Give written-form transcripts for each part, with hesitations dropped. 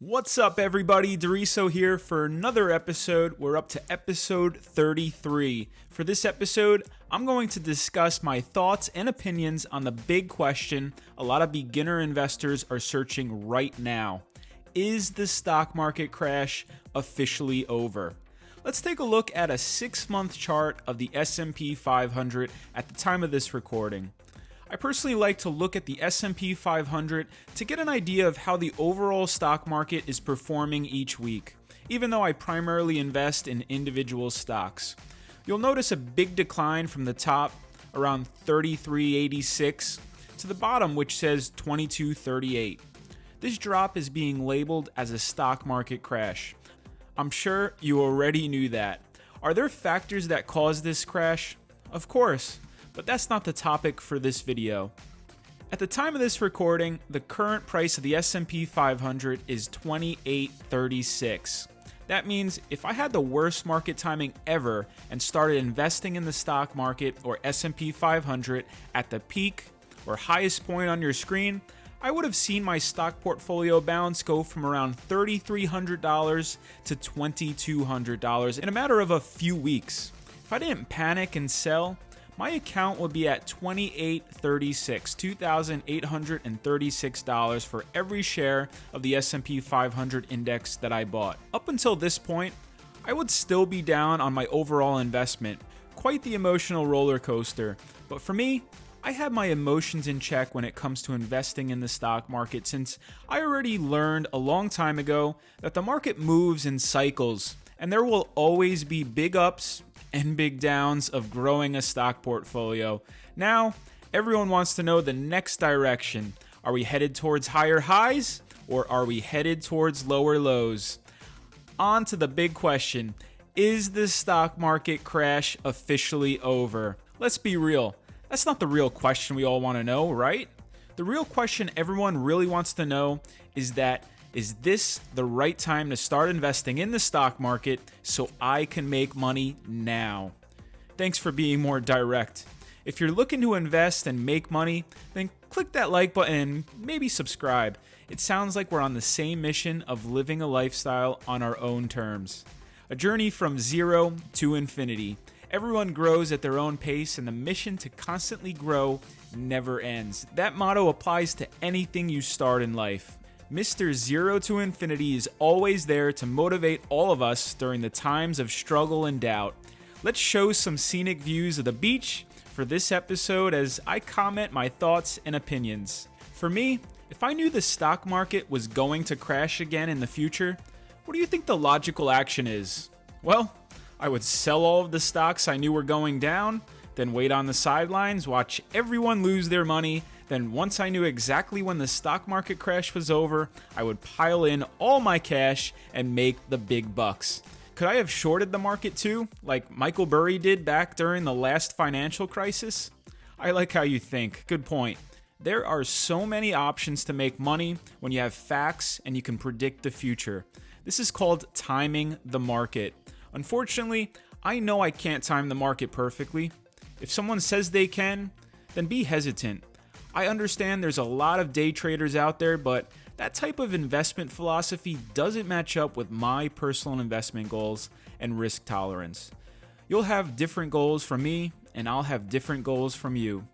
What's up, everybody? Doriso here for another episode. We're up to episode 33. For this episode, I'm going to discuss my thoughts and opinions on the big question a lot of beginner investors are searching right now. Is the stock market crash officially over? Let's take a look at a 6-month chart of the S&P 500 at the time of this recording. I personally like to look at the S&P 500 to get an idea of how the overall stock market is performing each week, even though I primarily invest in individual stocks. You'll notice a big decline from the top, around 33.86, to the bottom, which says 22.38. This drop is being labeled as a stock market crash. I'm sure you already knew that. Are there factors that cause this crash? Of course. But that's not the topic for this video. At the time of this recording, the current price of the S&P 500 is $28.36. That means if I had the worst market timing ever and started investing in the stock market or S&P 500 at the peak or highest point on your screen, I would have seen my stock portfolio balance go from around $3,300 to $2,200 in a matter of a few weeks. If I didn't panic and sell, my account would be at $2,836 for every share of the S&P 500 index that I bought. Up until this point, I would still be down on my overall investment. Quite the emotional roller coaster. But for me, I have my emotions in check when it comes to investing in the stock market, since I already learned a long time ago that the market moves in cycles, and there will always be big ups and big downs of growing a stock portfolio. Now, everyone wants to know the next direction. Are we headed towards higher highs, or are we headed towards lower lows? On to the big question. Is the stock market crash officially over? Let's be real. That's not the real question we all want to know, right? The real question everyone really wants to know is this the right time to start investing in the stock market so I can make money now? Thanks for being more direct. If you're looking to invest and make money, then click that like button and maybe subscribe. It sounds like we're on the same mission of living a lifestyle on our own terms. A journey from zero to infinity. Everyone grows at their own pace, and the mission to constantly grow never ends. That motto applies to anything you start in life. Mr. Zero to Infinity is always there to motivate all of us during the times of struggle and doubt. Let's show some scenic views of the beach for this episode as I comment my thoughts and opinions. For me, if I knew the stock market was going to crash again in the future, what do you think the logical action is? Well, I would sell all of the stocks I knew were going down, then wait on the sidelines, watch everyone lose their money. Then once I knew exactly when the stock market crash was over, I would pile in all my cash and make the big bucks. Could I have shorted the market too, like Michael Burry did back during the last financial crisis? I like how you think. Good point. There are so many options to make money when you have facts and you can predict the future. This is called timing the market. Unfortunately, I know I can't time the market perfectly. If someone says they can, then be hesitant. I understand there's a lot of day traders out there, but that type of investment philosophy doesn't match up with my personal investment goals and risk tolerance. You'll have different goals from me, and I'll have different goals from you.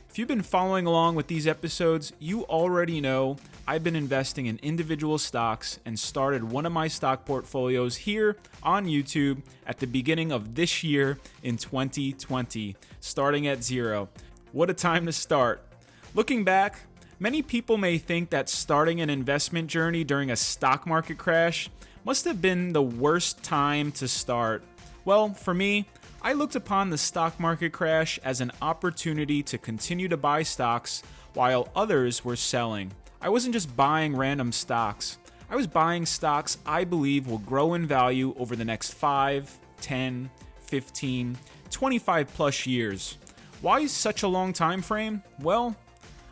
If you've been following along with these episodes, you already know I've been investing in individual stocks and started one of my stock portfolios here on YouTube at the beginning of this year in 2020, starting at zero. What a time to start. Looking back, many people may think that starting an investment journey during a stock market crash must have been the worst time to start. Well, for me, I looked upon the stock market crash as an opportunity to continue to buy stocks while others were selling. I wasn't just buying random stocks. I was buying stocks I believe will grow in value over the next 5, 10, 15, 25 plus years. Why such a long time frame? Well,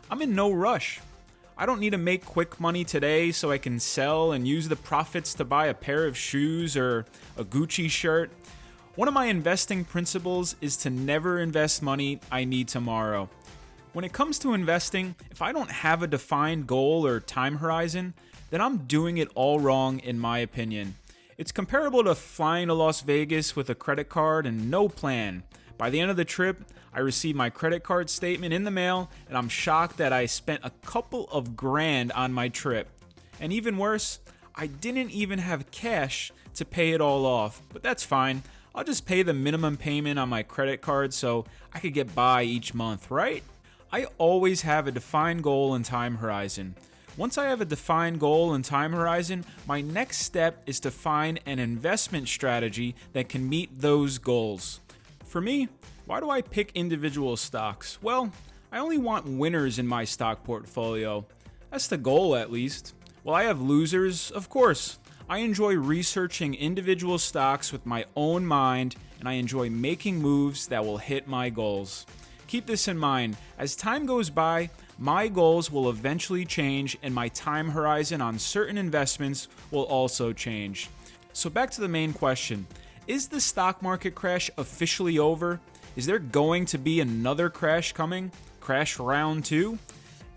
I'm in no rush. I don't need to make quick money today so I can sell and use the profits to buy a pair of shoes or a Gucci shirt. One of my investing principles is to never invest money I need tomorrow. When it comes to investing, if I don't have a defined goal or time horizon, then I'm doing it all wrong in my opinion. It's comparable to flying to Las Vegas with a credit card and no plan. By the end of the trip, I received my credit card statement in the mail, and I'm shocked that I spent a couple of grand on my trip. And even worse, I didn't even have cash to pay it all off, but that's fine. I'll just pay the minimum payment on my credit card so I could get by each month, right? I always have a defined goal and time horizon. Once I have a defined goal and time horizon, my next step is to find an investment strategy that can meet those goals. For me, why do I pick individual stocks? Well, I only want winners in my stock portfolio. That's the goal, at least. Will I have losers? Of course. I enjoy researching individual stocks with my own mind, and I enjoy making moves that will hit my goals. Keep this in mind. As time goes by, my goals will eventually change, and my time horizon on certain investments will also change. So back to the main question. Is the stock market crash officially over? Is there going to be another crash coming? Crash round 2?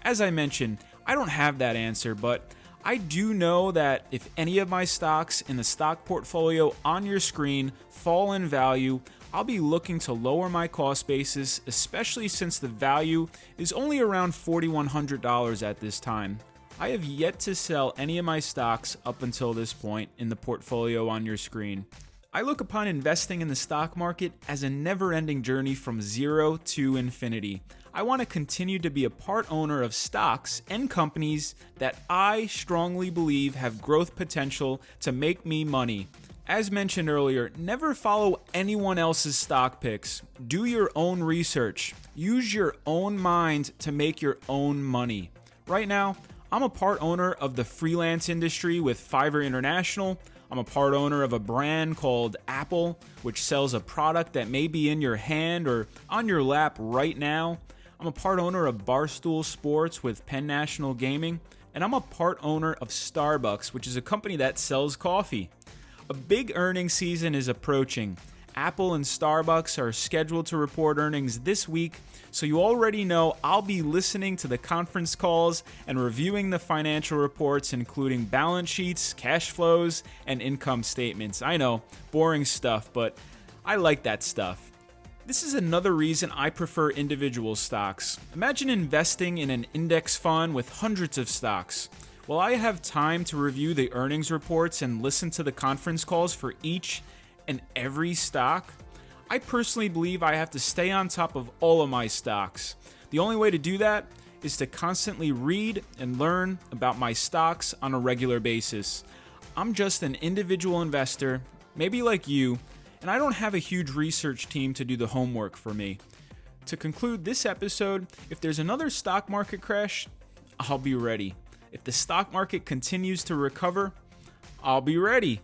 As I mentioned, I don't have that answer, but I do know that if any of my stocks in the stock portfolio on your screen fall in value, I'll be looking to lower my cost basis, especially since the value is only around $4,100 at this time. I have yet to sell any of my stocks up until this point in the portfolio on your screen. I look upon investing in the stock market as a never-ending journey from zero to infinity. I want to continue to be a part owner of stocks and companies that I strongly believe have growth potential to make me money. As mentioned earlier, never follow anyone else's stock picks. Do your own research. Use your own mind to make your own money. Right now, I'm a part owner of the freelance industry with Fiverr International. I'm a part owner of a brand called Apple, which sells a product that may be in your hand or on your lap right now. I'm a part owner of Barstool Sports with Penn National Gaming. And I'm a part owner of Starbucks, which is a company that sells coffee. A big earnings season is approaching. Apple and Starbucks are scheduled to report earnings this week, so you already know I'll be listening to the conference calls and reviewing the financial reports, including balance sheets, cash flows, and income statements. I know, boring stuff, but I like that stuff. This is another reason I prefer individual stocks. Imagine investing in an index fund with hundreds of stocks. While I have time to review the earnings reports and listen to the conference calls for each and every stock, I personally believe I have to stay on top of all of my stocks. The only way to do that is to constantly read and learn about my stocks on a regular basis. I'm just an individual investor, maybe like you, and I don't have a huge research team to do the homework for me. To conclude this episode, if there's another stock market crash, I'll be ready. If the stock market continues to recover, I'll be ready.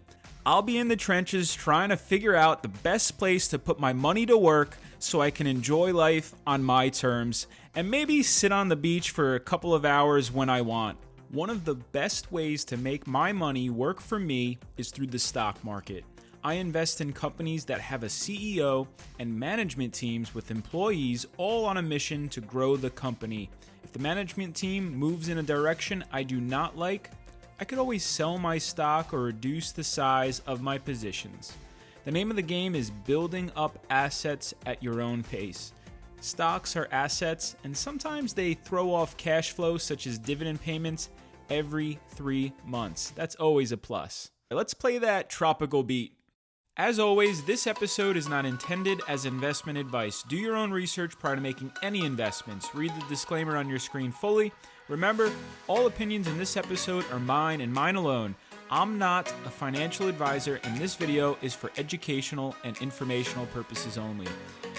I'll be in the trenches trying to figure out the best place to put my money to work so I can enjoy life on my terms and maybe sit on the beach for a couple of hours when I want. One of the best ways to make my money work for me is through the stock market. I invest in companies that have a CEO and management teams with employees all on a mission to grow the company. If the management team moves in a direction I do not like, I could always sell my stock or reduce the size of my positions. The name of the game is building up assets at your own pace. Stocks are assets, and sometimes they throw off cash flow such as dividend payments every 3 months. That's always a plus. Let's play that tropical beat. As always, this episode is not intended as investment advice. Do your own research prior to making any investments. Read the disclaimer on your screen fully. Remember, all opinions in this episode are mine and mine alone. I'm not a financial advisor, and this video is for educational and informational purposes only.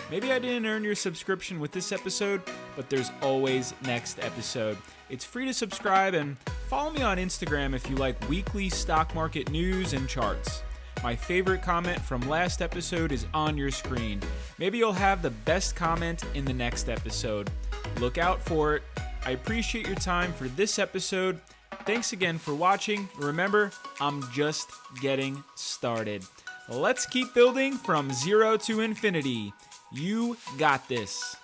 Maybe I didn't earn your subscription with this episode, but there's always next episode. It's free to subscribe, and follow me on Instagram if you like weekly stock market news and charts. My favorite comment from last episode is on your screen. Maybe you'll have the best comment in the next episode. Look out for it. I appreciate your time for this episode. Thanks again for watching. Remember, I'm just getting started. Let's keep building from zero to infinity. You got this.